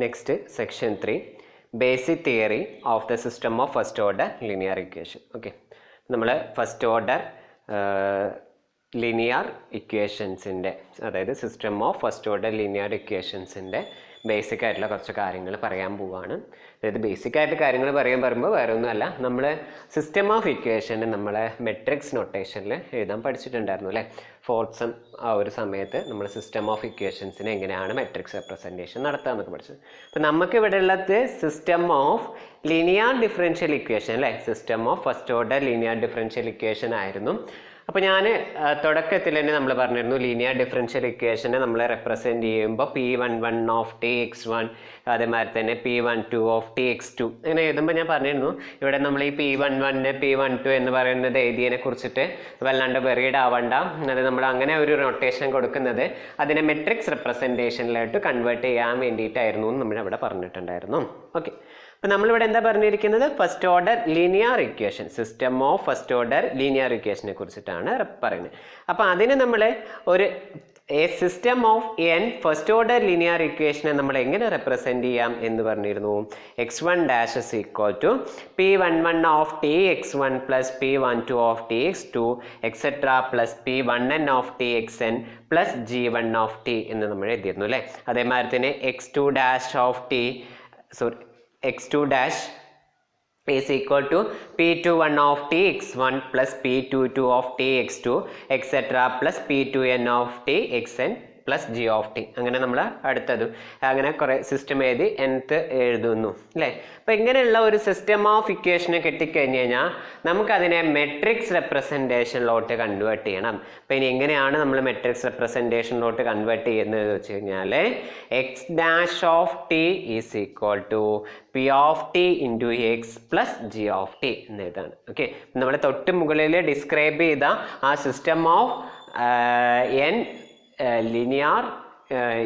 Next section 3 basic theory of the system of first order linear equation. Okay, നമ്മൾ first order linear ഇക്വേഷൻസിൻ്റെ, അതായത് system of first order linear ഇക്വേഷൻസിൻ്റെ basic ആയിട്ടുള്ള കുറച്ച് കാര്യങ്ങൾ പറയാൻ പോവുകയാണ്. അതായത് ബേസിക് ആയിട്ട് കാര്യങ്ങൾ പറയുമ്പോൾ വേറെ ഒന്നുമല്ല, നമ്മൾ സിസ്റ്റം ഓഫ് ഇക്വേഷന് നമ്മളെ മെട്രിക്സ് നൊട്ടേഷനിൽ എഴുതാൻ പഠിച്ചിട്ടുണ്ടായിരുന്നു അല്ലേ. ഫോർത്ത് സെം ആ ഒരു സമയത്ത് നമ്മൾ സിസ്റ്റം ഓഫ് ഇക്വേഷൻസിന് എങ്ങനെയാണ് മെട്രിക്സ് റെപ്രസെൻറ്റേഷൻ നടത്തുക എന്നൊക്കെ പഠിച്ചത്. അപ്പം നമുക്ക് ഇവിടെ ഉള്ളത് system of linear differential equation അല്ലേ, system of first order linear differential equation ആയിരുന്നു. അപ്പോൾ ഞാൻ തുടക്കത്തിൽ തന്നെ നമ്മൾ പറഞ്ഞിരുന്നു ലീനിയർ ഡിഫറൻഷ്യൽ ഇക്വേഷനെ നമ്മൾ റെപ്രസെൻറ്റ് ചെയ്യുമ്പോൾ P11 ഓഫ് ടി x1 അതേമാതിരി തന്നെ P12 ഓഫ് ടി x2 അങ്ങനെ എഴുതുമ്പോൾ ഞാൻ പറഞ്ഞിരുന്നു ഇവിടെ നമ്മൾ ഈ P11 P12 എന്ന് പറയുന്നത് എഴുതിയതിനെ കുറിച്ചിട്ട് വല്ലാണ്ട് വെറീഡ് ആവണ്ട. അത് നമ്മൾ അങ്ങനെ ഒരു നൊട്ടേഷൻ കൊടുക്കുന്നത് അതിനെ മെട്രിക്സ് റെപ്രസെൻറ്റേഷനിലായിട്ട് കൺവേർട്ട് ചെയ്യാൻ വേണ്ടിയിട്ടായിരുന്നു എന്ന് നമ്മളവിടെ പറഞ്ഞിട്ടുണ്ടായിരുന്നു. ഓക്കെ, അപ്പോൾ നമ്മളിവിടെ എന്താ പറഞ്ഞിരിക്കുന്നത്, first order linear equation, system of first order linear ഇക്വേഷനെ കുറിച്ചിട്ടാണ് പറയുന്നത്. അപ്പോൾ അതിന് നമ്മൾ ഒരു system of N first order linear ഇക്വേഷനെ നമ്മൾ എങ്ങനെ റെപ്രസെൻറ്റ് ചെയ്യാം എന്ന് പറഞ്ഞിരുന്നു. x1 dash is equal to P11 of T x1 plus P12 of T x2 etcetera plus P1n of T xn plus G1 of T എന്ന് നമ്മൾ എഴുതിയിരുന്നു അല്ലേ. അതേമാതിരി തന്നെ x2 dash of T x2 dash is equal to P21 of t x1 plus P22 of t x2 etc plus P2n of t xn plus G of T. അങ്ങനെ നമ്മൾ അടുത്തത് അങ്ങനെ കുറേ സിസ്റ്റം എഴുതി nth എഴുതുന്നു അല്ലേ. അപ്പോൾ ഇങ്ങനെയുള്ള ഒരു സിസ്റ്റം ഓഫ് ഇക്വേഷനെ കിട്ടിക്കഴിഞ്ഞ് കഴിഞ്ഞാൽ നമുക്കതിനെ മെട്രിക്സ് റെപ്രസെൻറ്റേഷനിലോട്ട് കൺവേർട്ട് ചെയ്യണം. അപ്പോൾ ഇനി എങ്ങനെയാണ് നമ്മൾ മെട്രിക്സ് റെപ്രസെൻറ്റേഷനിലോട്ട് കൺവേർട്ട് ചെയ്യുന്നത് വെച്ച് കഴിഞ്ഞാൽ x dash of t is equal to P of t into x plus G of T എന്ന് എഴുതാണ്. ഓക്കെ, നമ്മൾ തൊട്ട് മുകളിൽ ഡിസ്ക്രൈബ് ചെയ്ത ആ സിസ്റ്റം ഓഫ് എൻ linear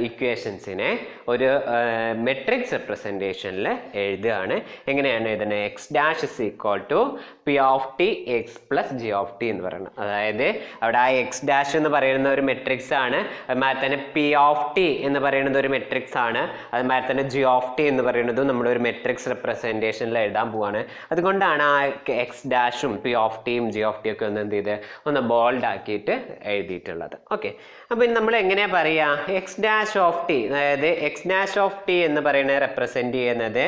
ഇക്വേഷൻസിനെ ഒരു മെട്രിക്സ് റെപ്രസെൻറ്റേഷനിൽ എഴുതുകയാണ്. എങ്ങനെയാണ് എഴുതുന്നത്, x dash is equal to P of T X plus G of T എന്ന് പറയുന്നത്. അതായത് അവിടെ ആ എക്സ് ഡാഷ് എന്ന് പറയുന്ന ഒരു മെട്രിക്സ് ആണ്, അതുമാതിരി തന്നെ പി ഓഫ് ടി എന്ന് പറയുന്നത് ഒരു മെട്രിക്സ് ആണ്, അതുമാതിരി തന്നെ ജി ഓഫ് ടി എന്ന് പറയുന്നതും നമ്മളൊരു മെട്രിക്സ് റെപ്രസെൻറ്റേഷനിൽ എഴുതാൻ പോവാണ്. അതുകൊണ്ടാണ് ആ എക്സ് ഡാഷും പി ഓഫ് ടിയും ജി ഓഫ് ടി ഒക്കെ ഒന്ന് എന്ത് ചെയ്ത് ഒന്ന് ബോൾഡ് ആക്കിയിട്ട് എഴുതിയിട്ടുള്ളത്. ഓക്കെ, അപ്പം നമ്മൾ എങ്ങനെയാണ് പറയുക, എക്സ് ഡാഷ് ഓഫ് ടി, അതായത് എക്സ് ഡാഷ് ഓഫ് ടി എന്ന് പറയുന്നത് റെപ്രസെൻറ്റ് ചെയ്യുന്നത്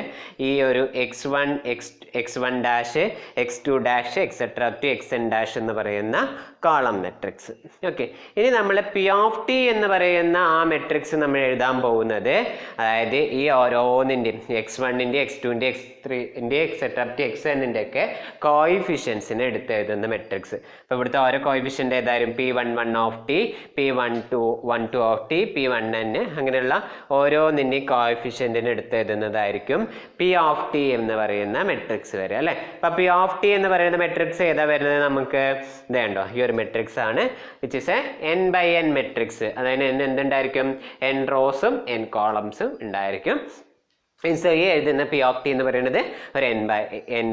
ഈ ഒരു x1 dash x2 dash etcetera to xn dash എന്ന് പറയുന്ന കോളം മെട്രിക്സ്. ഓക്കെ, ഇനി നമ്മൾ പി ഓഫ് ടി എന്ന് പറയുന്ന ആ മെട്രിക്സ് നമ്മൾ എഴുതാൻ പോകുന്നത്, അതായത് ഈ ഓരോന്നിൻ്റെയും x1-ൻ്റെ x2-ൻ്റെ x3-ൻ്റെ എക്സെട്ര ടു xn-ൻ്റെ ഒക്കെ കോയിഫിഷ്യൻസിനെ എടുത്ത് എഴുതുന്ന മെട്രിക്സ്. അപ്പോൾ ഇവിടുത്തെ ഓരോ കോയിഫിഷ്യൻ്റ് ഏതായാലും P11 of T, P12 of T, P1n അങ്ങനെയുള്ള ഓരോന്നിൻ്റെയും കോയിഫിഷ്യൻറ്റിന് എടുത്ത് എഴുതുന്നതായിരിക്കും പി ഓഫ് ടി എന്ന് പറയുന്ന മെട്രിക്സ് വരെ അല്ലേ. അപ്പോൾ പി ഓഫ് ടി എന്ന് പറയുന്ന മെട്രിക്സ് ഏതാ വരുന്നത്, നമുക്ക് ഇതേണ്ടോ ഈ ഒരു മെട്രിക്സ് ആണ്, which is A n/n matrix. അതായത് എന്തുണ്ടായിരിക്കും, n റോസും n കോളംസും ഉണ്ടായിരിക്കും. സോ ഈ എഴുതുന്ന പി ഓഫ് ടി എന്ന് പറയുന്നത് ഒരു n/n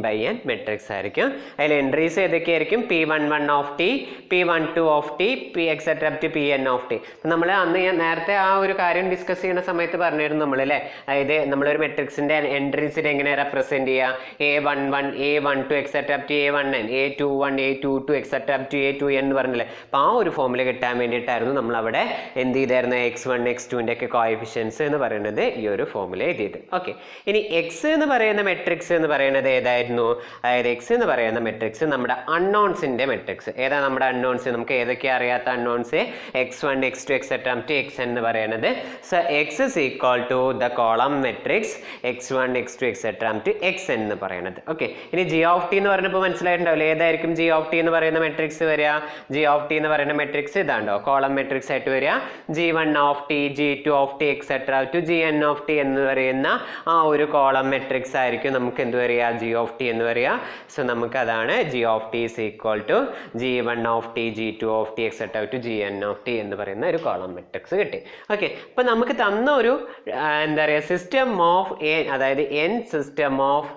മെട്രിക്സ് ആയിരിക്കും. അതിൽ എൻട്രീസ് ഏതൊക്കെയായിരിക്കും, P11 of T, P12 of T, etcetera to Pn of T. നമ്മൾ അന്ന് ഞാൻ നേരത്തെ ആ ഒരു കാര്യം ഡിസ്കസ് ചെയ്യുന്ന സമയത്ത് പറഞ്ഞിരുന്നു നമ്മൾ അല്ലേ, അതായത് നമ്മളൊരു മെട്രിക്സിൻ്റെ എൻട്രീസിനെ എങ്ങനെ റെപ്രസെൻറ്റ് ചെയ്യുക, A11 A12 etcetera to A1n, A21 A22 etcetera to A2n എന്ന് പറഞ്ഞില്ലേ. അപ്പോൾ ആ ഒരു ഫോമിൽ കിട്ടാൻ വേണ്ടിയിട്ടായിരുന്നു നമ്മളവിടെ എന്ത് ചെയ്തായിരുന്നു, x1 x2-ൻ്റെ ഒക്കെ കോയിഫിഷ്യൻസ് എന്ന് പറയുന്നത് ഈ ഒരു ഫോമിൽ എഴുതിയത്. ഓക്കെ, ഇനി എക്സ് എന്ന് പറയുന്ന മെട്രിക്സ് എന്ന് പറയുന്നത് ഏതായിരുന്നു, അതായത് എക്സ് എന്ന് പറയുന്ന മെട്രിക്സ് നമ്മുടെ അൺനോൺസിൻ്റെ മെട്രിക്സ്. ഏതാ നമ്മുടെ അൺനോൺസ്, നമുക്ക് ഏതൊക്കെ അറിയാത്ത unknowns, x1 x2 etcetera to xn എന്ന് പറയുന്നത്. So X is equal to the column matrix x1 x2 etcetera to xn എന്ന് പറയുന്നത്. ഓക്കെ, ഇനി ജി ഓഫ് ടി എന്ന് പറഞ്ഞപ്പോൾ മനസ്സിലായിട്ടുണ്ടാവില്ല, ഏതായിരിക്കും ജി ഓഫ് ടി എന്ന് പറയുന്ന മെട്രിക്സ് വരിക, ജി ഓഫ് ടി എന്ന് പറയുന്ന മെട്രിക്സ് ഇതാണ്ടോ കോളം മെട്രിക്സ് ആയിട്ട് വരിക, G1 of t, G2 of T etcetera to Gn of T എന്ന് പറയുന്ന ആ ഒരു കോളം മെട്രിക്സ് ആയിരിക്കും നമുക്ക് എന്ത് പറയുക, ജി ഓഫ് ടി എന്ന് പറയുക. സോ നമുക്ക് അതാണ് g of t is equal to G1 of t, G2 of t, etc. to Gn of t എന്ന് പറയുന്ന ഒരു കോളം മെട്രിക്സ് കിട്ടി. ഓക്കെ, അപ്പോൾ നമുക്ക് തന്ന ഒരു എന്താ പറയുക സിസ്റ്റം ഓഫ് എൻ, അതായത് N system of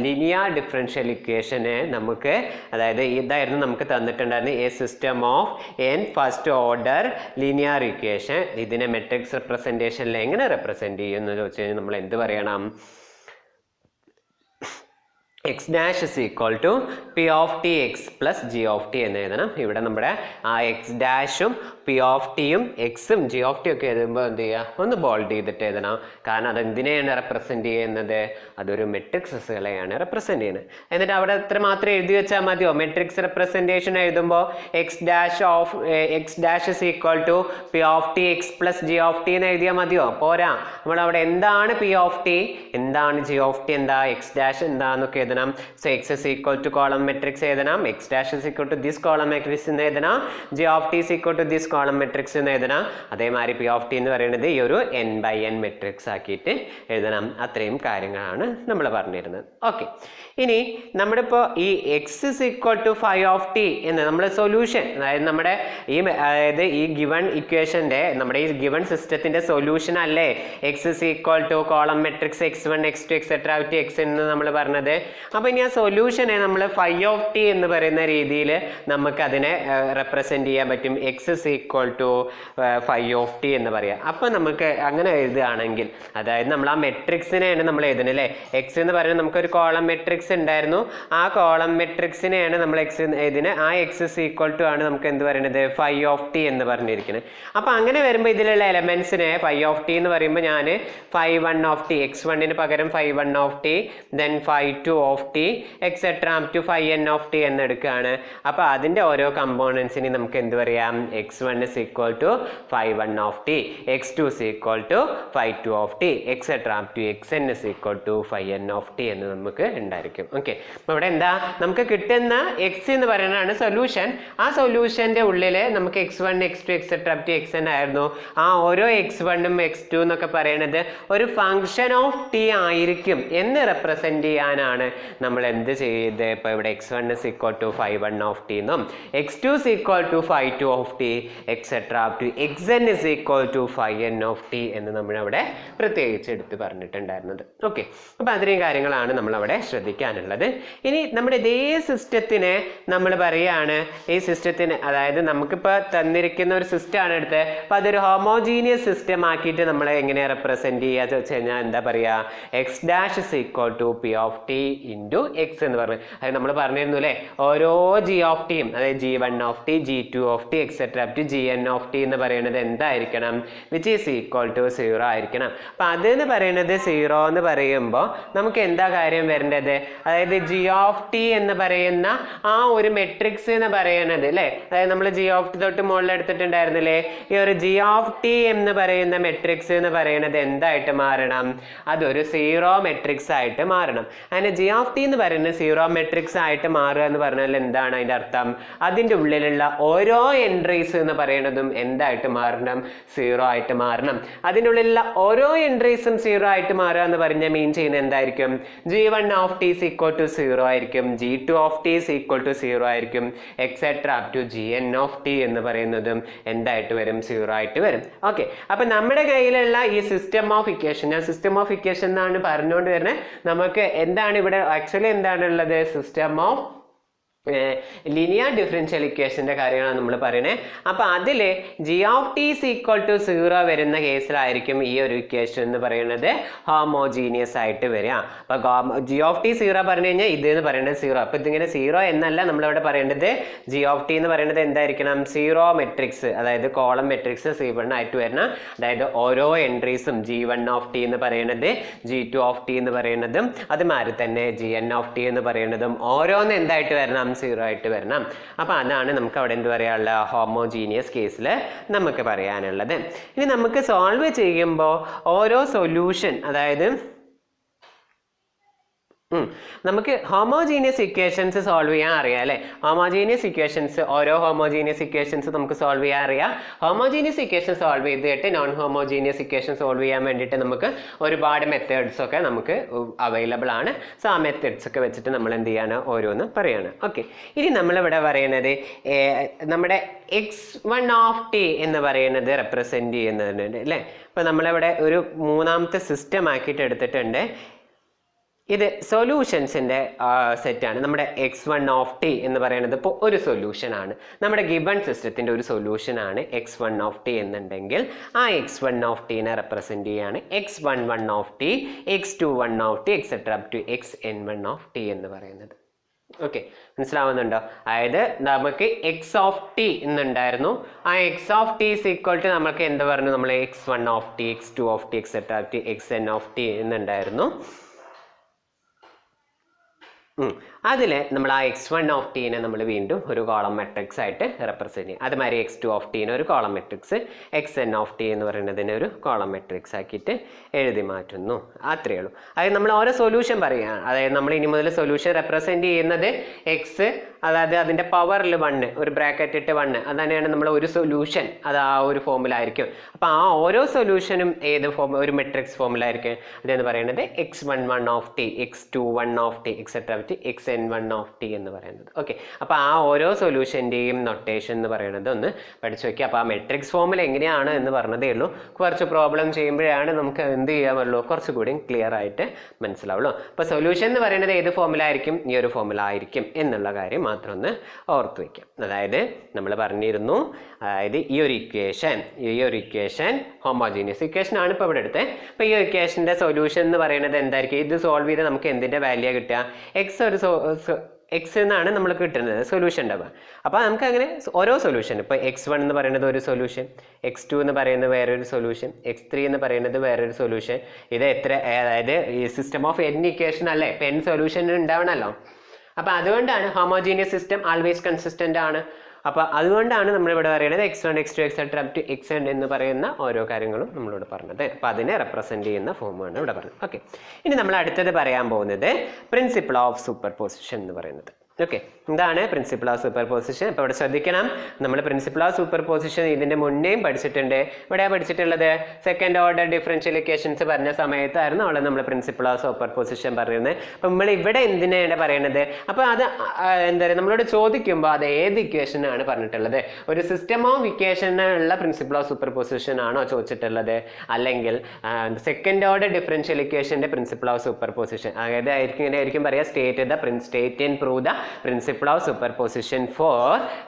linear differential ഇക്വേഷനെ നമുക്ക്, അതായത് ഇതായിരുന്നു നമുക്ക് തന്നിട്ടുണ്ടായിരുന്നു a system of N first order linear equation. ഇതിനെ മെട്രിക്സ് റെപ്രസെൻറ്റേഷനിൽ എങ്ങനെ റെപ്രസെൻറ്റ് ചെയ്യുമെന്ന് ചോദിച്ചു കഴിഞ്ഞാൽ നമ്മൾ എന്ത് പറയണം, X dash is equal to P of T X plus G of T എന്ന് എഴുതണം. ഇവിടെ നമ്മുടെ ആ എക്സ് ഡാഷും പി ഓഫ് ടിയും എക്സും ജി ഓഫ് ടി ഒക്കെ എഴുതുമ്പോൾ എന്ത് ചെയ്യുക, ഒന്ന് ബോൾഡ് ചെയ്തിട്ട് എഴുതണം. കാരണം അതെന്തിനെയാണ് റെപ്രസെൻറ്റ് ചെയ്യുന്നത്, അതൊരു മെട്രിക്സുകളെയാണ് റെപ്രസെൻറ്റ് ചെയ്യുന്നത്. എന്നിട്ട് അവിടെ എത്ര മാത്രം എഴുതി വെച്ചാൽ മതിയോ, മെട്രിക്സ് റെപ്രസെൻറ്റേഷൻ എഴുതുമ്പോൾ X dash is equal to P of T X plus G of T എന്ന് എഴുതിയാൽ മതിയോ, പോരാ. നമ്മളവിടെ എന്താണ് പി ഓഫ് ടി, എന്താണ് ജി ഓഫ് ടി, എന്താ എക്സ് ഡാഷ് എന്താന്നൊക്കെ എഴുതണം. So X is equal to column matrix എഴുതണം, X dash is equal to this column matrix എന്ന് എഴുതണം, G of T is equal to this column matrix എന്ന് എഴുതണം. അതേമാതിരി പി ഓഫ് ടി എന്ന് പറയുന്നത് ഈ ഒരു n by n മെട്രിക്സ് ആക്കിയിട്ട് എഴുതണം. അത്രയും കാര്യങ്ങളാണ് നമ്മൾ പറഞ്ഞിരുന്നത്. ഓക്കെ, ഇനി നമ്മുടെ ഇപ്പോൾ ഈ x is equal to five of T എന്ന് നമ്മുടെ സൊല്യൂഷൻ, അതായത് ഈ ഗിവൺ ഇക്വേഷൻ്റെ, നമ്മുടെ ഈ ഗിവൺ സിസ്റ്റത്തിൻ്റെ സൊല്യൂഷൻ അല്ലേ x is equal to column matrix x1 x2 etcetera to x എന്ന് നമ്മൾ പറഞ്ഞത്. അപ്പോൾ ഇനി ആ സൊല്യൂഷനെ നമ്മൾ ഫൈവ് ഓഫ് ടി എന്ന് പറയുന്ന രീതിയിൽ നമുക്ക് അതിനെ റെപ്രസെൻറ്റ് ചെയ്യാൻ പറ്റും. X is equal to five of T എന്ന് പറയാം. അപ്പോൾ നമുക്ക് അങ്ങനെ എഴുതുകയാണെങ്കിൽ, അതായത് നമ്മൾ ആ മെട്രിക്സിനെയാണ് നമ്മൾ എഴുതുന്നത് അല്ലേ. എക്സ് എന്ന് പറയുന്നത് നമുക്കൊരു കോളം മെട്രിക്സ് ഉണ്ടായിരുന്നു, ആ കോളം മെട്രിക്സിനെയാണ് നമ്മൾ എക്സ് എഴുതുന്നത്. ആ എക്സ് ഇസ് ഈക്വൽ ടു ആണ് നമുക്ക് എന്ത് പറയുന്നത്, ഫൈവ് ഓഫ് ടി എന്ന് പറഞ്ഞിരിക്കുന്നത്. അപ്പോൾ അങ്ങനെ വരുമ്പോൾ ഇതിലുള്ള എലമെൻസിനെ ഫൈവ് ഓഫ് ടി എന്ന് പറയുമ്പോൾ ഞാൻ 5 ഓഫ് ടി, x1 പകരം 5 of t, then 5 of t etcetera up to 5n of T എന്ന് എടുക്കുകയാണ്. അപ്പോൾ അതിൻ്റെ ഓരോ കമ്പോണൻസിനെ നമുക്ക് എന്ത് പറയാം, x1 is equal to 5 of t, x2 is equal to 5 of t, etcetera up to xn is equal to 5n of t എന്ന് നമുക്ക് ഉണ്ടായിരിക്കും. ഓക്കെ, അപ്പോൾ ഇവിടെ എന്താ നമുക്ക് കിട്ടുന്ന x എന്ന് പറയുന്നതാണ് സൊല്യൂഷൻ. ആ സൊല്യൂഷൻ്റെ ഉള്ളിൽ നമുക്ക് x1 x2 et cetera up to xn ആയിരുന്നു. ആ ഓരോ x1ഉം x2 എന്നൊക്കെ പറയുന്നത് ഒരു ഫങ്ഷൻ ഓഫ് ടി ആയിരിക്കും എന്ന് റെപ്രസെൻറ്റ് ചെയ്യാനാണ് നമ്മൾ എന്ത് ചെയ്ത്, ഇപ്പോൾ ഇവിടെ x1 is equal to 5 of t എന്നും x2 is equal to 5 of t etcetera up to xn is equal to 5n of t എന്ന് നമ്മളവിടെ പ്രത്യേകിച്ച് എടുത്ത് പറഞ്ഞിട്ടുണ്ടായിരുന്നത്. ഓക്കെ, അപ്പോൾ അത്രയും കാര്യങ്ങളാണ് നമ്മളവിടെ ശ്രദ്ധിക്കാനുള്ളത്. ഇനി നമ്മുടെ ഇതേ സിസ്റ്റത്തിനെ നമ്മൾ പറയുകയാണ്, ഈ സിസ്റ്റത്തിന്, അതായത് നമുക്കിപ്പോൾ തന്നിരിക്കുന്ന ഒരു സിസ്റ്റമാണ് എടുത്തത്, അപ്പോൾ അതൊരു ഹോമോജീനിയസ് സിസ്റ്റം ആക്കിയിട്ട് നമ്മൾ എങ്ങനെ റെപ്രസെൻറ്റ് ചെയ്യുക വെച്ച് കഴിഞ്ഞാൽ എന്താ പറയുക, x dash is equal to P of t into x എന്ന് പറഞ്ഞു. അതായത് നമ്മൾ പറഞ്ഞിരുന്നു അല്ലേ, ഓരോ ജി ഓഫ് ടിയും, അതായത് G1 of t, G2 of t etcetera up to Gn of T എന്ന് പറയുന്നത് എന്തായിരിക്കണം, വിച്ച് ഈസ് ഈക്വൽ ടു 0 ആയിരിക്കണം. അപ്പം അതെന്ന് പറയുന്നത് 0 എന്ന് പറയുമ്പോൾ നമുക്ക് എന്താ കാര്യം വരേണ്ടത്, അതായത് ജി ഓഫ് ടി എന്ന് പറയുന്ന ആ ഒരു മെട്രിക്സ് എന്ന് പറയുന്നത് അല്ലേ, അതായത് നമ്മൾ ജി ഓഫ് ടി തൊട്ട് മുകളിൽ എടുത്തിട്ടുണ്ടായിരുന്നില്ലേ, ഈ ഒരു ജി ഓഫ് ടി എന്ന് പറയുന്ന മെട്രിക്സ് എന്ന് പറയുന്നത് എന്തായിട്ട് മാറണം, അതൊരു 0 മെട്രിക്സ് ആയിട്ട് മാറണം. അങ്ങനെ ജി ഓഫ് ടി എന്ന് പറയുന്നത് 0 മെട്രിക്സ് ആയിട്ട് മാറുക എന്ന് പറഞ്ഞാൽ എന്താണ് അതിൻ്റെ അർത്ഥം, അതിൻ്റെ ഉള്ളിലുള്ള ഓരോ എൻട്രീസ് എന്ന് പറയുന്നതും എന്തായിട്ട് മാറണം, 0 ആയിട്ട് മാറണം. അതിൻ്റെ ഉള്ളിലുള്ള ഓരോ എൻട്രീസും 0 ആയിട്ട് മാറുക എന്ന് പറഞ്ഞാൽ മീൻ ചെയ്യുന്നത് എന്തായിരിക്കും, G1 of t is equal to 0 ആയിരിക്കും, G2 of t is equal to 0 ആയിരിക്കും, etcetera up to Gn of T എന്ന് പറയുന്നതും എന്തായിട്ട് വരും, 0 ആയിട്ട് വരും. ഓക്കെ, അപ്പം നമ്മുടെ കയ്യിലുള്ള ഈ സിസ്റ്റം ഓഫ് ഇക്വേഷൻ, ഞാൻ സിസ്റ്റം ഓഫ് ഇക്വേഷൻ എന്നാണ് പറഞ്ഞുകൊണ്ട് വരുന്നത്. നമുക്ക് എന്താണ് ഇവിടെ ആക്ച്വലി എന്താണുള്ളത്, സിസ്റ്റം ഓഫ് linear differential ഇക്വേഷൻ്റെ കാര്യങ്ങളാണ് നമ്മൾ പറയുന്നത്. അപ്പോൾ അതിൽ g of t is equal to 0 വരുന്ന കേസിലായിരിക്കും ഈ ഒരു ഇക്വേഷൻ എന്ന് പറയുന്നത് ഹോമോജീനിയസ് ആയിട്ട് വരിക. അപ്പോൾ ജി ഓഫ് ടി 0 പറഞ്ഞു കഴിഞ്ഞാൽ ഇത് എന്ന് പറയുന്നത് 0. അപ്പോൾ ഇതിങ്ങനെ 0 എന്നല്ല നമ്മളിവിടെ പറയേണ്ടത്, ജി ഓഫ് ടി എന്ന് പറയുന്നത് എന്തായിരിക്കണം, 0 മെട്രിക്സ്, അതായത് കോളം മെട്രിക്സ് C1 ആയിട്ട് വരണം. അതായത് ഓരോ എൻട്രീസും G1 ഓഫ് ടി എന്ന് പറയുന്നത്, G2 ഓഫ് ടി എന്ന് പറയുന്നതും അതുമാതിരി തന്നെ Gn ഓഫ് ടി എന്ന് പറയുന്നതും ഓരോന്ന് എന്തായിട്ട് വരണം, 0 ആയിട്ട് വരണം. അപ്പോൾ അതാണ് നമുക്ക് അവിടെ എന്ത് പറയാനുള്ള ഹോമോജീനിയസ് കേസിൽ നമുക്ക് പറയാനുള്ളത്. ഇനി നമുക്ക് സോൾവ് ചെയ്യുമ്പോൾ ഓരോ സൊല്യൂഷൻ, അതായത് നമുക്ക് ഹോമോജീനിയസ് ഇക്വേഷൻസ് സോൾവ് ചെയ്യാൻ അറിയാം അല്ലേ. ഹോമോജീനിയസ് ഇക്വേഷൻസ്, ഓരോ ഹോമോജീനിയസ് ഇക്വേഷൻസ് നമുക്ക് സോൾവ് ചെയ്യാൻ അറിയാം. ഹോമോജീനിയസ് ഇക്വേഷൻ സോൾവ് ചെയ്തിട്ട് നോൺ ഹോമോജീനിയസ് ഇക്വേഷൻ സോൾവ് ചെയ്യാൻ വേണ്ടിയിട്ട് നമുക്ക് ഒരുപാട് മെത്തേഡ്സ് ഒക്കെ നമുക്ക് അവൈലബിൾ ആണ്. സോ ആ മെത്തേഡ്സ് ഒക്കെ വെച്ചിട്ട് നമ്മൾ എന്ത് ചെയ്യാണ്, ഓരോന്ന് പറയാണ്. ഓക്കെ, ഇനി നമ്മളിവിടെ പറയുന്നത് നമ്മുടെ x1 എന്ന് പറയുന്നത് റെപ്രസെൻറ്റ് ചെയ്യുന്നുണ്ട് അല്ലേ. അപ്പോൾ നമ്മളിവിടെ ഒരു മൂന്നാമത്തെ സിസ്റ്റം ആക്കിയിട്ട് എടുത്തിട്ടുണ്ട്. ഇത് സൊല്യൂഷൻസിൻ്റെ സെറ്റാണ്. നമ്മുടെ x1 എന്ന് പറയുന്നത് ഇപ്പോൾ ഒരു സൊല്യൂഷനാണ്, നമ്മുടെ ഗിബൺ സിസ്റ്റത്തിൻ്റെ ഒരു സൊല്യൂഷനാണ് x1 എന്നുണ്ടെങ്കിൽ ആ x1 റെപ്രസെൻറ്റ് ചെയ്യാണ് x11 x21 etcetera up to xn1 എന്ന് പറയുന്നത്. ഓക്കെ, മനസ്സിലാവുന്നുണ്ടോ? അതായത് നമുക്ക് x എന്നുണ്ടായിരുന്നു, ആ x ഈസ് ഈക്വൽ ടു നമുക്ക് എന്ത് പറഞ്ഞു, നമ്മൾ x1 x2 etcetera up to xn എന്നുണ്ടായിരുന്നു. അതിൽ നമ്മൾ ആ x1 നമ്മൾ വീണ്ടും ഒരു കോളം മെട്രിക്സ് ആയിട്ട് റെപ്രസെൻറ്റ് ചെയ്യും. അതുമാതിരി x2 ഒരു കോളം മെട്രിക്സ്, xn എന്ന് പറയുന്നതിന് ഒരു കോളം മെട്രിക്സ് ആക്കിയിട്ട് എഴുതി മാറ്റുന്നു. അത്രയേ ഉള്ളൂ. അതായത് നമ്മൾ ഓരോ സൊല്യൂഷൻ പറയുകയാണ്. അതായത് നമ്മൾ ഇനി മുതൽ സൊല്യൂഷൻ റെപ്രസെൻറ്റ് ചെയ്യുന്നത് എക്സ്, അതായത് അതിൻ്റെ പവറിൽ 1 ഒരു ബ്രാക്കറ്റ് ഇട്ട് 1, അത് തന്നെയാണ് നമ്മൾ ഒരു സൊല്യൂഷൻ, അത് ആ ഒരു ഫോമിലായിരിക്കും. അപ്പോൾ ആ ഓരോ സൊല്യൂഷനും ഏത് ഫോം, ഒരു മെട്രിക്സ് ഫോമിലായിരിക്കും. അതെന്ന് പറയുന്നത് x11 x21 എക്സെട്ര xn1 എന്ന് പറയുന്നത്. ഓക്കെ, അപ്പോൾ ആ ഓരോ സൊല്യൂഷൻ്റെയും നൊട്ടേഷൻ എന്ന് പറയുന്നത് ഒന്ന് പഠിച്ചു വയ്ക്കുക. അപ്പോൾ ആ മെട്രിക്സ് ഫോമിൽ എങ്ങനെയാണ് എന്ന് പറഞ്ഞതേ ഉള്ളൂ. കുറച്ച് പ്രോബ്ലം ചെയ്യുമ്പോഴാണ് നമുക്ക് എന്ത് ചെയ്യാമല്ലോ, കുറച്ചുകൂടി ക്ലിയർ ആയിട്ട് മനസ്സിലാവുള്ളൂ. അപ്പോൾ സൊല്യൂഷൻ എന്ന് പറയുന്നത് ഏത് ഫോമിലായിരിക്കും, ഈ ഒരു ഫോമിലായിരിക്കും എന്നുള്ള കാര്യം മാത്രം ഒന്ന് ഓർത്ത് വയ്ക്കാം. അതായത് നമ്മൾ പറഞ്ഞിരുന്നു, അതായത് ഈ ഒരു ഇക്വേഷൻ ഹോമോജീനിയസ് ഇക്വേഷൻ ആണ് ഇപ്പോൾ ഇവിടെ എടുത്തത്. അപ്പോൾ ഈ ഇക്വേഷൻ്റെ സൊല്യൂഷൻ എന്ന് പറയുന്നത് എന്തായിരിക്കും, ഇത് സോൾവ് ചെയ്ത് നമുക്ക് എന്തിൻ്റെ വാല്യൂ കിട്ടുക, എക്സ് എന്നാണ് നമ്മൾക്ക് കിട്ടുന്നത് സൊല്യൂഷൻ ഉണ്ടാവുക. അപ്പോൾ നമുക്ക് അങ്ങനെ ഓരോ സൊല്യൂഷൻ, ഇപ്പോൾ x1 എന്ന് പറയുന്നത് ഒരു സൊല്യൂഷൻ, x2 എന്ന് പറയുന്നത് വേറൊരു സൊല്യൂഷൻ, x3 എന്ന് പറയുന്നത് വേറൊരു സൊല്യൂഷൻ. ഇത് അതായത് ഈ സിസ്റ്റം ഓഫ് n ഇക്വേഷൻ അല്ലേ, ഇപ്പോൾ n സൊല്യൂഷൻ ഉണ്ടാവണമല്ലോ. അപ്പോൾ അതുകൊണ്ടാണ് ഹോമോജീനിയസ് സിസ്റ്റം ആൾവേസ് കൺസിസ്റ്റൻ്റ് ആണ്. അപ്പോൾ അതുകൊണ്ടാണ് നമ്മളിവിടെ പറയുന്നത് x1 x2 etcetera up to xn എന്ന് പറയുന്ന ഓരോ കാര്യങ്ങളും നമ്മളോട് പറഞ്ഞത്. അപ്പോൾ അതിനെ റെപ്രസെൻറ്റ് ചെയ്യുന്ന ഫോമാണ് ഇവിടെ പറഞ്ഞത്. ഓക്കെ, ഇനി നമ്മൾ അടുത്തത് പറയാൻ പോകുന്നത് പ്രിൻസിപ്പിൾ ഓഫ് സൂപ്പർ പൊസിഷൻ എന്ന് പറയുന്നത്. ഓക്കെ, എന്താണ് പ്രിൻസിപ്പിൾ ഓഫ് സൂപ്പർ പൊസിഷൻ? ഇപ്പോൾ ഇവിടെ ശ്രദ്ധിക്കണം, നമ്മൾ പ്രിൻസിപ്പിൾ ഓഫ് സൂപ്പർ പൊസിഷൻ ഇതിൻ്റെ മുന്നേയും പഠിച്ചിട്ടുണ്ട്. ഇവിടെ പഠിച്ചിട്ടുള്ളത് സെക്കൻഡ് ഓർഡർ ഡിഫറൻഷ്യൽ ഇക്വേഷൻസ് പറഞ്ഞ സമയത്തായിരുന്നു അവിടെ നമ്മൾ പ്രിൻസിപ്പിൾ ഓഫ് സൂപ്പർ പൊസിഷൻ പറയുന്നത്. അപ്പം നമ്മൾ ഇവിടെ എന്തിനാണ് പറയുന്നത്? അപ്പോൾ അത് എന്താ പറയുക, നമ്മളോട് ചോദിക്കുമ്പോൾ അത് ഏത് ഇക്വേഷനാണ് പറഞ്ഞിട്ടുള്ളത്? ഒരു സിസ്റ്റം ഓഫ് ഇക്വേഷനുള്ള പ്രിൻസിപ്പിൾ ഓഫ് സൂപ്പർ പൊസിഷൻ ആണോ ചോദിച്ചിട്ടുള്ളത്, അല്ലെങ്കിൽ സെക്കൻഡ് ഓർഡർ ഡിഫറൻഷ്യൽ ഇക്വേഷൻ്റെ പ്രിൻസിപ്പിൾ ഓഫ് സൂപ്പർ പൊസിഷൻ? അതായത് ഇങ്ങനെയായിരിക്കും പറയുക, state and prove the principle of superposition for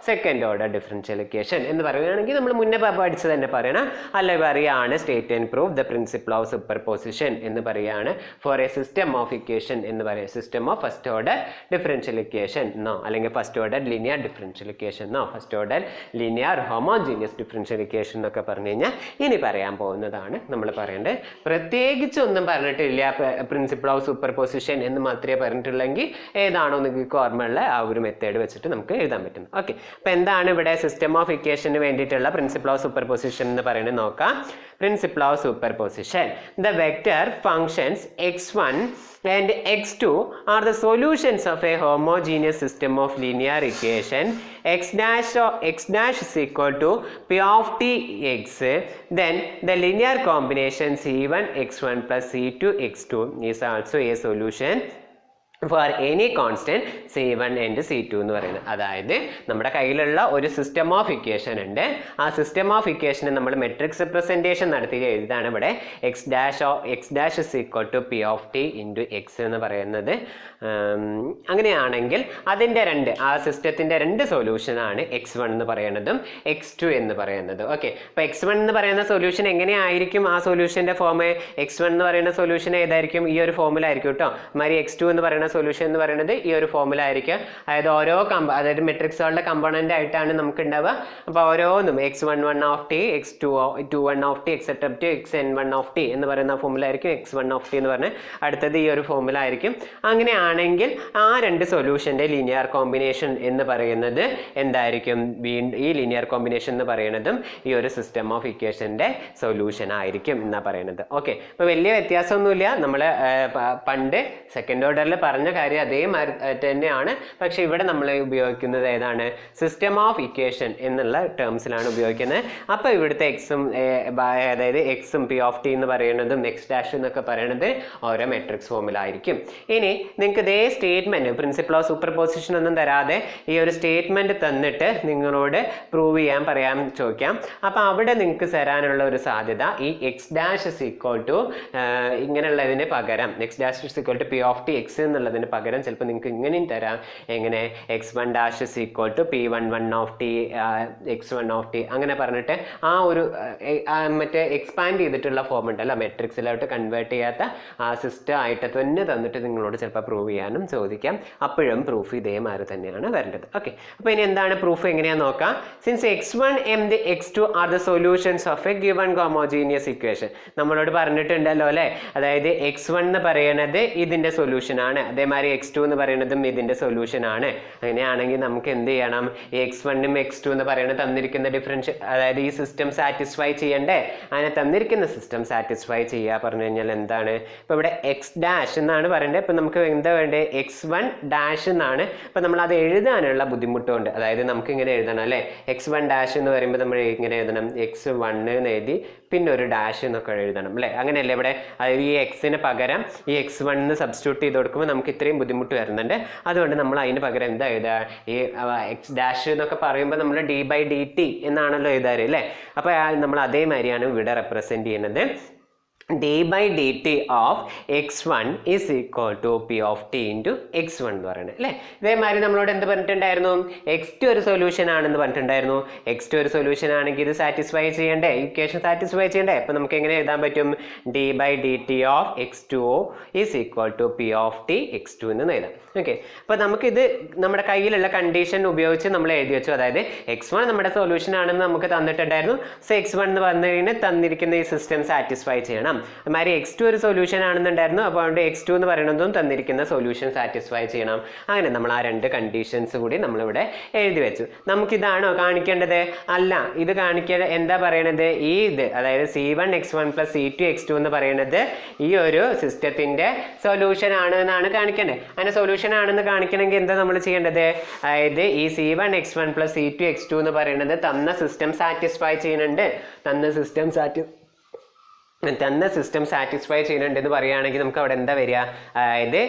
second order differential equation എന്ന് പറയുകയാണെങ്കിൽ നമ്മൾ മുന്നേ പഠിച്ചത് തന്നെ പറയണം. അല്ല പറയുകയാണ് state and prove the principle of superposition എന്ന് പറയുകയാണ് for a system of equation എന്ന് പറയുക. System of first order differential equation എന്നോ, അല്ലെങ്കിൽ first order linear differential equation എന്നോ, first order linear homogeneous differential equation എന്നൊക്കെ പറഞ്ഞു കഴിഞ്ഞാൽ ഇനി പറയാൻ പോകുന്നതാണ് നമ്മൾ പറയേണ്ടത്. പ്രത്യേകിച്ച് ഒന്നും പറഞ്ഞിട്ടില്ല, പ്രിൻസിപ്പിൾ ഓഫ് സൂപ്പർപോസിഷൻ എന്ന് മാത്രമേ പറഞ്ഞിട്ടുള്ളെങ്കിൽ ഏതാണോ നിങ്ങൾക്ക് ഓർമ്മയുള്ള ആ ഒരു മെത്തേഡ് വെച്ചിട്ട് നമുക്ക് എഴുതാൻ പറ്റുന്നത്. ഓക്കെ, അപ്പോൾ എന്താണ് ഇവിടെ സിസ്റ്റം ഓഫ് ഇക്വേഷന് വേണ്ടിയിട്ടുള്ള പ്രിൻസിപ്പിൾ ഓഫ് സൂപ്പർപോസിഷൻ എന്ന് പറയുന്നത് നോക്കാം. Principle of superposition, the vector functions x1 and x2 are the solutions of a homogeneous system of linear equation x dash is equal to p of t x, then the linear combination c1 x1 plus c2 x2 is also a solution for any constant c1 and c2 എന്ന് പറയുന്നത്. അതായത് നമ്മുടെ കയ്യിലുള്ള ഒരു system of equation ഉണ്ട്. ആ system of ഇക്വേഷനെ നമ്മൾ matrix representation നടത്തി എഴുതാണ് ഇവിടെ x dash is equal to P of t into x എന്ന് പറയുന്നത്. അങ്ങനെയാണെങ്കിൽ അതിൻ്റെ ആ സിസ്റ്റത്തിൻ്റെ രണ്ട് സൊല്യൂഷനാണ് x1 എന്ന് പറയുന്നതും x2 എന്ന് പറയുന്നത്. ഓക്കെ, അപ്പോൾ x1 എന്ന് പറയുന്ന സൊല്യൂഷൻ എങ്ങനെയായിരിക്കും? ആ സൊല്യൂഷൻ്റെ ഫോം x1 എന്ന് പറയുന്ന സൊല്യൂഷൻ ഏതായിരിക്കും? ഈ ഒരു ഫോമിലായിരിക്കും കേട്ടോ. മാതിരി x2 എന്ന് പറയുന്ന സൊല്യൂഷൻ എന്ന് പറയുന്നത് ഈ ഒരു ഫോമിലായിരിക്കും. അതായത് ഓരോ അതായത് മെട്രിക്സുകളുടെ കമ്പോണൻ്റ് ആയിട്ടാണ് നമുക്ക് ഉണ്ടാവുക. അപ്പോൾ ഓരോന്നും x11 of t, x21 of T, etcetera to xn1 of T എന്ന് പറയുന്ന ഫോമിലായിരിക്കും. x1 ഓഫ് ടി എന്ന് പറഞ്ഞാൽ അടുത്തത് ഈ ഒരു ഫോമിലായിരിക്കും. അങ്ങനെയാണെങ്കിൽ ആ രണ്ട് സൊല്യൂഷൻ്റെ ലീനിയർ കോമ്പിനേഷൻ എന്ന് പറയുന്നത് എന്തായിരിക്കും? ഈ ലീനിയർ കോമ്പിനേഷൻ എന്ന് പറയുന്നതും ഈ ഒരു സിസ്റ്റം ഓഫ് ഇക്വേഷൻ്റെ സൊല്യൂഷൻ ആയിരിക്കും എന്നാണ് പറയുന്നത്. ഓക്കെ, അപ്പോൾ വലിയ വ്യത്യാസമൊന്നുമില്ല. നമ്മൾ പണ്ട് സെക്കൻഡ് ഓർഡറിൽ പറഞ്ഞ കാര്യം അതേമാതിരി തന്നെയാണ്. പക്ഷെ ഇവിടെ നമ്മൾ ഉപയോഗിക്കുന്നത് ഏതാണ്? സിസ്റ്റം ഓഫ് ഇക്വേഷൻ എന്നുള്ള ടേംസിലാണ് ഉപയോഗിക്കുന്നത്. അപ്പോൾ ഇവിടുത്തെ എക്സും അതായത് എക്സും പി ഓഫ് ടി എന്ന് പറയുന്നതും എക്സ് ഡാഷ് എന്നൊക്കെ പറയുന്നത് ഓരോ മെട്രിക്സ് ഫോമിലായിരിക്കും. ഇനി നിങ്ങൾക്ക് ഇതേ statement principle of super position ഒന്നും തരാതെ ഈ ഒരു സ്റ്റേറ്റ്മെൻറ്റ് തന്നിട്ട് നിങ്ങളോട് പ്രൂവ് ചെയ്യാൻ പറയാൻ ചോദിക്കാം. അപ്പോൾ അവിടെ നിങ്ങൾക്ക് തരാനുള്ള ഒരു സാധ്യത ഈ X dash is equal to ഇങ്ങനെയുള്ളതിന് പകരം X dash is equal to P of T X എന്നുള്ളതിന് പകരം ചിലപ്പോൾ നിങ്ങൾക്ക് ഇങ്ങനെയും തരാം. എങ്ങനെ X one dash is equal to P one of T X one of T അങ്ങനെ പറഞ്ഞിട്ട് ആ ഒരു മറ്റേ എക്സ്പാൻഡ് ചെയ്തിട്ടുള്ള ഫോം ഉണ്ടല്ലോ, മെട്രിക്സിലോട്ട് കൺവേർട്ട് ചെയ്യാത്ത ആ സിസ്റ്റം ആയിട്ട് തന്നെ തന്നിട്ട് നിങ്ങളോട് ചിലപ്പോൾ പ്രൂവ് ചെയ്യാനും ചോദിക്കാം. അപ്പോഴും പ്രൂഫ് ഇതേമാതിരി തന്നെയാണ് വരേണ്ടത്. ഓക്കെ, അപ്പോൾ ഇനി എന്താണ് പ്രൂഫ് എങ്ങനെയാണെന്ന് നോക്കാം. Since x1 and x2 are the solutions of A given homogeneous equation. നമ്മളോട് പറഞ്ഞിട്ടുണ്ടല്ലോ അല്ലേ, അതായത് x1 എന്ന് പറയുന്നത് ഇതിൻ്റെ സൊല്യൂഷനാണ്, അതേമാതിരി x2 എന്ന് പറയുന്നതും ഇതിൻ്റെ സൊല്യൂഷനാണ്. അങ്ങനെയാണെങ്കിൽ നമുക്ക് എന്ത് ചെയ്യണം? ഈ x1ഉം x2 എന്ന് പറയുന്നത് തന്നിരിക്കുന്ന ഡിഫറൻഷ്യൽ, അതായത് ഈ സിസ്റ്റം സാറ്റിസ്ഫൈ ചെയ്യണ്ടേ? അങ്ങനെ തന്നിരിക്കുന്ന സിസ്റ്റം സാറ്റിസ്ഫൈ ചെയ്യുക പറഞ്ഞു കഴിഞ്ഞാൽ എന്താണ്? ഇപ്പോൾ ഇവിടെ എക്സ് ഡാഷ് എന്നാണ് പറയേണ്ടത്. ഇപ്പം നമുക്ക് എന്താ വേണ്ടത്? x1 ഡാഷ് എന്നാണ്. അപ്പം നമ്മൾ അത് എഴുതാനുള്ള ബുദ്ധിമുട്ടുണ്ട്. അതായത് നമുക്ക് ഇങ്ങനെ എഴുതണം അല്ലേ, x1 ഡാഷ് എന്ന് പറയുമ്പോൾ നമ്മൾ ഇങ്ങനെ എഴുതണം, x1 എന്ന് എഴുതി പിന്നെ ഒരു ഡാഷ് എന്നൊക്കെ എഴുതണം അല്ലേ, അങ്ങനെയല്ലേ ഇവിടെ? അതായത് ഈ എക്സിന് പകരം ഈ x1 എന്ന് സബ്സ്റ്റിറ്റ്യൂട്ട് ചെയ്ത് കൊടുക്കുമ്പോൾ നമുക്ക് ഇത്രയും ബുദ്ധിമുട്ട് വരുന്നുണ്ട്. അതുകൊണ്ട് നമ്മൾ അതിന് പകരം എന്താ എഴുതുക? ഈ എക്സ് ഡാഷ് എന്നൊക്കെ പറയുമ്പോൾ നമ്മൾ d/dt എന്നാണല്ലോ എഴുതാറ് അല്ലേ. അപ്പോൾ നമ്മൾ അതേമാതിരിയാണ് ഇവിടെ റെപ്രസെൻറ്റ് ചെയ്യുന്നത്. d/dt of x1 is equal to P of t into x1 എന്ന് പറയുന്നത് അല്ലേ. ഇതേമാതിരി നമ്മളോട് എന്ത് പറഞ്ഞിട്ടുണ്ടായിരുന്നു? x2 ഒരു സൊല്യൂഷൻ ആണെന്ന് പറഞ്ഞിട്ടുണ്ടായിരുന്നു. x2 ഒരു സൊല്യൂഷൻ ആണെങ്കിൽ ഇത് സാറ്റിസ്ഫൈ ചെയ്യണ്ടേ? ഇക്വേഷൻ സാറ്റിസ്ഫൈ ചെയ്യണ്ടേ? അപ്പോൾ നമുക്ക് എങ്ങനെ എഴുതാൻ പറ്റും? d/dt of x2 is equal to P of T x2 എന്ന് എഴുതാം. ഓക്കെ, അപ്പോൾ നമുക്കിത് നമ്മുടെ കയ്യിലുള്ള കണ്ടീഷൻ ഉപയോഗിച്ച് നമ്മൾ എഴുതി വെച്ചു. അതായത് x1 നമ്മുടെ സൊല്യൂഷൻ ആണെന്ന് നമുക്ക് തന്നിട്ടുണ്ടായിരുന്നു. സോ x1 എന്ന് പറഞ്ഞു കഴിഞ്ഞാൽ തന്നിരിക്കുന്ന ഈ സിസ്റ്റം സാറ്റിസ്ഫൈ ചെയ്യണം. അതുമാതിരി x2 ഒരു സൊല്യൂഷൻ ആണെന്നുണ്ടായിരുന്നു. അപ്പോൾ അതുകൊണ്ട് x2 എന്ന് പറയുന്നതും തന്നിരിക്കുന്ന സൊല്യൂഷൻ സാറ്റിസ്ഫൈ ചെയ്യണം. അങ്ങനെ നമ്മൾ ആ രണ്ട് കണ്ടീഷൻസ് കൂടി നമ്മളിവിടെ എഴുതി വെച്ചു. നമുക്കിതാണോ കാണിക്കേണ്ടത്? അല്ല, ഇത് കാണിക്കേണ്ട എന്താ പറയണത്? ഈ ഇത് അതായത് c1 x1 + c2 x2 എന്ന് പറയുന്നത് ഈ ഒരു സിസ്റ്റത്തിൻ്റെ സൊല്യൂഷൻ ആണ് എന്നാണ് കാണിക്കേണ്ടത്. അങ്ങനെ സൊല്യൂഷൻ ആണെന്ന് കാണിക്കണമെങ്കിൽ എന്താ നമ്മൾ ചെയ്യേണ്ടത്? അതായത് ഈ c1 x1 + c2 x2 എന്ന് പറയുന്നത് തന്ന സിസ്റ്റം സാറ്റിസ്ഫൈ ചെയ്യുന്നുണ്ട്. തന്ന സിസ്റ്റം സാറ്റിസ്ഫൈ ചെയ്യുന്നുണ്ടെന്ന് പറയുകയാണെങ്കിൽ നമുക്ക് അവിടെ എന്താ വരിക? അതായത്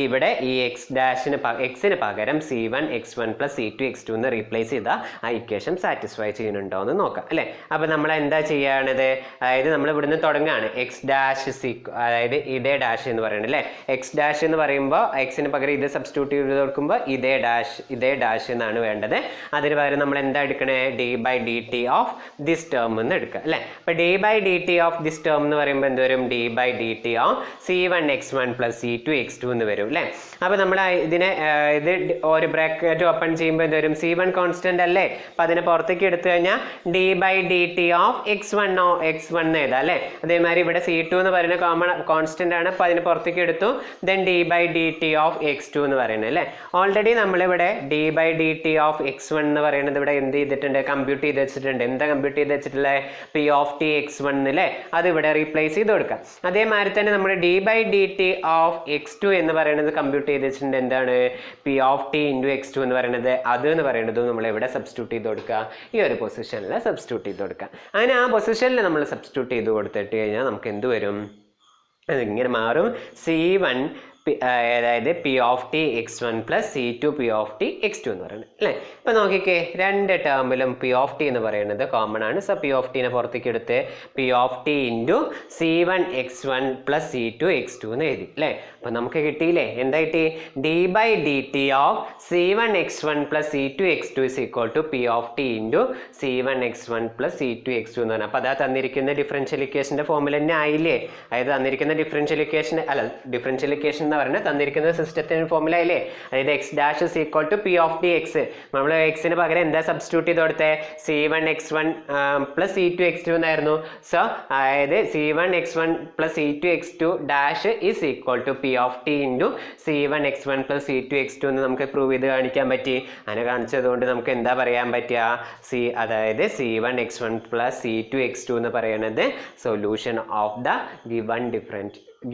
ഇവിടെ ഈ എക്സിന് പകരം c1 x1 + c2 x2 എന്ന് റീപ്ലേസ് ചെയ്താൽ ആ ഇക്വേഷൻ സാറ്റിസ്ഫൈ ചെയ്യുന്നുണ്ടോ എന്ന് നോക്കാം അല്ലേ. അപ്പോൾ നമ്മൾ എന്താ ചെയ്യുകയാണത്? അതായത് നമ്മൾ ഇവിടുന്ന് തുടങ്ങുകയാണ് എക്സ് ഡാഷ് അതായത് ഇതേ ഡാഷ് എന്ന് പറയുന്നത് അല്ലേ. എക്സ് ഡാഷ് എന്ന് പറയുമ്പോൾ എക്സിന് പകരം ഇത് സബ്സ്റ്റിറ്റ്യൂട്ട് ചെയ്ത് കൊടുക്കുമ്പോൾ ഇതേ ഡാഷ് എന്നാണ് വേണ്ടത്. അതിന് പകരം നമ്മൾ എന്താ എടുക്കണേ? d/dt ഓഫ് ദിസ് ടേം എന്ന് എടുക്കുക അല്ലേ. അപ്പോൾ d/dt ഓഫ് ദിസ് ടേം എന്ന് പറയുമ്പോൾ എന്ത് വരും? d/dt of c1 x1 + c2 x2 എന്ന് വരും അല്ലേ. അപ്പോൾ നമ്മൾ ഇതിനെ ഇത് ഒരു ബ്രാക്കറ്റ് ഓപ്പൺ ചെയ്യുമ്പോൾ എന്ത് വരും? c1 കോൺസ്റ്റന്റ് അല്ലേ. അപ്പോൾ അതിനെ പുറത്തേക്ക് എടുത്തു കഴിഞ്ഞാൽ d/dt ഓഫ് x1 എഴുതാം അല്ലേ. അതേമാതിരി ഇവിടെ c2 എന്ന് പറയുന്ന കോമൺ കോൺസ്റ്റന്റ് ആണ്. അപ്പോൾ അതിന് പുറത്തേക്ക് എടുത്തു. ദെൻ d/dt ഓഫ് x2 എന്ന് പറയുന്നത് അല്ലേ. ഓൾറെഡി നമ്മളിവിടെ d/dt ഓഫ് x1 എന്ന് പറയുന്നത് ഇവിടെ എന്ത് ചെയ്തിട്ടുണ്ട്? കമ്പ്യൂട്ട് ചെയ്ത് വെച്ചിട്ടുണ്ട്. എന്താ കമ്പ്യൂട്ട് ചെയ്ത് വെച്ചിട്ടുള്ളത്? p ഓഫ് ടി x1 അല്ലേ. അത് ഇവിടെ റീപ്ലേസ് ചെയ്ത് കൊടുക്കാം. അതേമാതിരി തന്നെ നമ്മൾ d/dt ഓഫ് x2 എന്ന് പറയുന്നത് കമ്പ്യൂട്ട് ചെയ്ത് വെച്ചിട്ടുണ്ട്. എന്താണ്? p of t into x2 എന്ന് പറയുന്നത്. അത് എന്ന് പറയുന്നത് നമ്മൾ എവിടെ സബ്സ്റ്റിറ്റ്യൂട്ട് ചെയ്ത് കൊടുക്കുക? ഈ ഒരു പൊസിഷനിൽ സബ്സ്റ്റിറ്റ്യൂട്ട് ചെയ്ത് കൊടുക്കുക. അങ്ങനെ ആ പൊസിഷനിൽ നമ്മൾ സബ്സ്റ്റിറ്റ്യൂട്ട് ചെയ്ത് കൊടുത്തിട്ട് കഴിഞ്ഞാൽ നമുക്ക് എന്ത് വരും? അതിങ്ങനെ മാറും. c1 അതായത് p of T x1 + c2 p of T x2 എന്ന് പറയുന്നത് അല്ലേ. ഇപ്പം നോക്കിക്കേ, രണ്ട് ടേമിലും p ഓഫ് ടി എന്ന് പറയുന്നത് കോമൺ ആണ്. സോ p ഓഫ് ടീനെ പുറത്തേക്ക് എടുത്ത് p of t into c1 x1 + c2 x2 എന്ന് എഴുതി അല്ലേ. അപ്പം നമുക്ക് കിട്ടിയില്ലേ? എന്താ കിട്ടി? d/dt of c1 x1 + c2 x2 is equal to p of t into c1 x1 + c2 x2 എന്ന് പറഞ്ഞാൽ. അപ്പോൾ അതാ തന്നിരിക്കുന്ന ഡിഫറൻഷ്യൽ ഇക്വേഷൻ്റെ ഫോമിൽ തന്നെ ആയില്ലേ. അതായത് തന്നിരിക്കുന്ന ഡിഫറൻഷ്യൽ ഇക്വേഷൻ പറഞ്ഞാൽ തന്നിരിക്കുന്ന സിസ്റ്റത്തിന് ഫോർമുല ഇല്ലേ. അതായത് x dash is equal to P of d x. നമ്മൾ എക്സിന് പകരം എന്താ സബ്സ്റ്റിറ്റ്യൂട്ട് ചെയ്ത് കൊടുത്തേ? c1 x1 + c2 x2 എന്നായിരുന്നു. സോ അതായത് c1 x1 + c2 x2 dash is equal to P of t into c1 x1 + c2 x2 എന്ന് നമുക്ക് പ്രൂവ് ചെയ്ത് കാണിക്കാൻ പറ്റി. അങ്ങനെ കാണിച്ചതുകൊണ്ട് നമുക്ക് എന്താ പറയാൻ പറ്റുക? അതായത് c1 x1 + c2 x2 എന്ന് പറയുന്നത് solution of the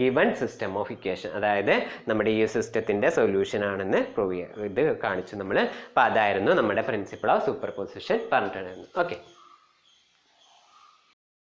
given system of equation, അതായത് നമ്മുടെ ഈ സിസ്റ്റത്തിൻ്റെ സൊല്യൂഷൻ ആണെന്ന് പ്രൂവ് ചെയ്യുക, ഇത് കാണിച്ചു നമ്മൾ. അപ്പോൾ അതായിരുന്നു നമ്മുടെ പ്രിൻസിപ്പിൾ ഓഫ് സൂപ്പർ പൊസിഷൻ പറഞ്ഞിട്ടുണ്ടായിരുന്നു. ഓക്കെ.